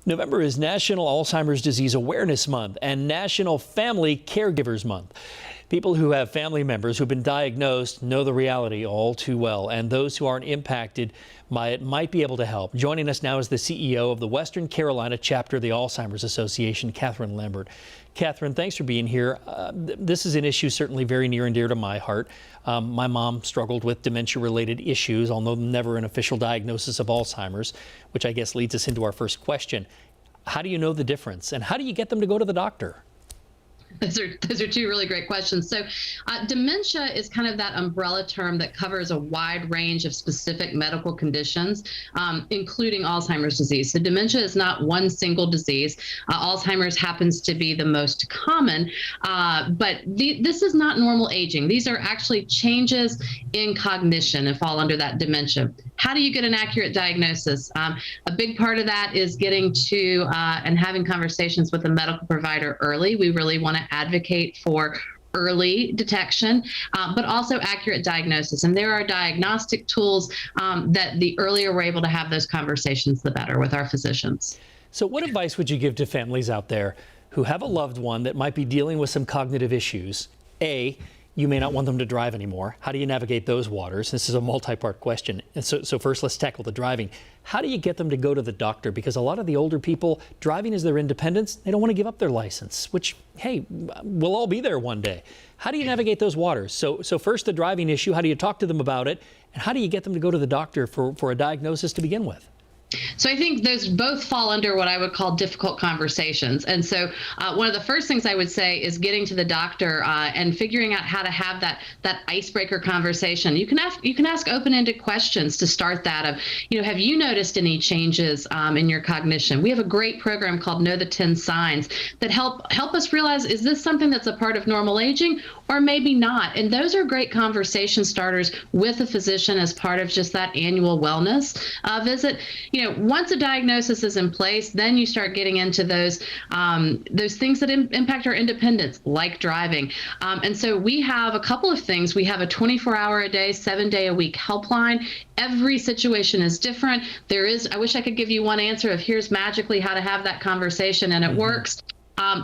November is National Alzheimer's Disease Awareness Month and National Family Caregivers Month. People who have family members who've been diagnosed know the reality all too well, and those who aren't impacted by it might be able to help. Joining us now is the CEO of the Western Carolina chapter of the Alzheimer's Association, Katherina Lambert. Katherina, thanks for being here. This is an issue certainly very near and dear to my heart. My mom struggled with dementia-related issues, although never an official diagnosis of Alzheimer's, which I guess leads us into our first question. How do you know the difference, and how do you get them to go to the doctor? Those are two really great questions. So dementia is kind of that umbrella term that covers a wide range of specific medical conditions, including Alzheimer's disease. So dementia is not one single disease. Alzheimer's happens to be the most common, but this is not normal aging. These are actually changes in cognition and fall under that dementia. How do you get an accurate diagnosis? A big part of that is getting to and having conversations with a medical provider early. We really want to advocate for early detection, but also accurate diagnosis. And there are diagnostic tools that the earlier we're able to have those conversations, the better with our physicians. So what advice would you give to families out there who have a loved one that might be dealing with some cognitive issues? A, you may not want them to drive anymore. How do you navigate those waters? This is a multi-part question. And so first, let's tackle the driving. How do you get them to go to the doctor? Because a lot of the older people, driving is their independence. They don't want to give up their license, which, hey, we'll all be there one day. How do you navigate those waters? So first, the driving issue. How do you talk to them about it? And how do you get them to go to the doctor for a diagnosis to begin with? So I think those both fall under what I would call difficult conversations. And so one of the first things I would say is getting to the doctor and figuring out how to have that icebreaker conversation. You can ask open-ended questions to start that of, have you noticed any changes in your cognition? We have a great program called Know the 10 Signs that help us realize, is this something that's a part of normal aging or maybe not? And those are great conversation starters with a physician as part of just that annual wellness visit. Once a diagnosis is in place, then you start getting into those things that impact our independence, like driving. And so we have a couple of things. We have a 24-hour-a-day, 7-day-a-week helpline. Every situation is different. I wish I could give you one answer of here's magically how to have that conversation and it works.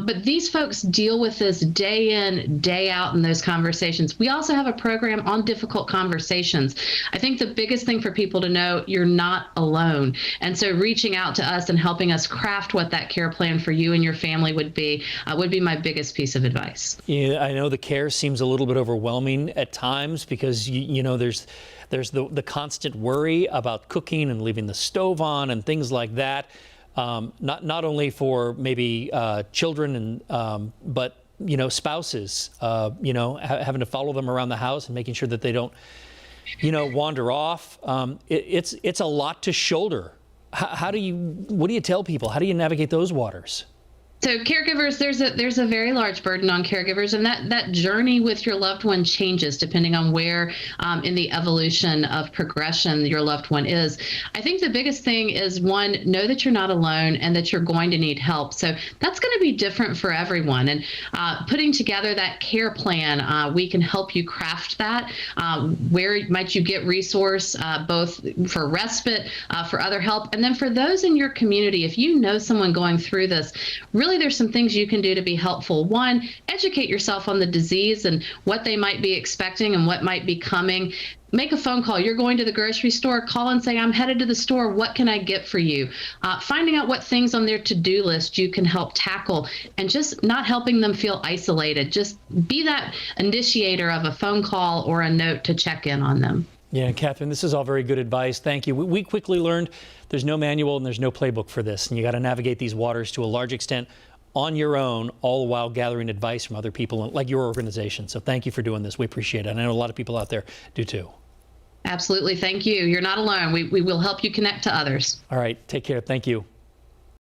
But these folks deal with this day in, day out in those conversations. We also have a program on difficult conversations. I think the biggest thing for people to know, you're not alone. And so reaching out to us and helping us craft what that care plan for you and your family would be my biggest piece of advice. Yeah, I know the care seems a little bit overwhelming at times because, there's the constant worry about cooking and leaving the stove on and things like that. Not only for maybe children and but spouses, having to follow them around the house and making sure that they don't wander off. It's a lot to shoulder. What do you tell people? How do you navigate those waters? So caregivers, there's a very large burden on caregivers, and that journey with your loved one changes depending on where in the evolution of progression your loved one is. I think the biggest thing is, one, know that you're not alone and that you're going to need help. So that's going to be different for everyone. And putting together that care plan, we can help you craft that. Where might you get resource, both for respite, for other help, and then for those in your community, if you know someone going through this, really there's some things you can do to be helpful. One, educate yourself on the disease and what they might be expecting and what might be coming. Make a phone call. You're going to the grocery store, call and say, I'm headed to the store. What can I get for you? Finding out what things on their to-do list you can help tackle, and just not helping them feel isolated. Just be that initiator of a phone call or a note to check in on them. Yeah, Katherina, this is all very good advice. Thank you. We quickly learned there's no manual and there's no playbook for this, and you got to navigate these waters to a large extent on your own, all the while gathering advice from other people like your organization. So thank you for doing this. We appreciate it. And I know a lot of people out there do too. Absolutely. Thank you. You're not alone. We will help you connect to others. All right. Take care. Thank you.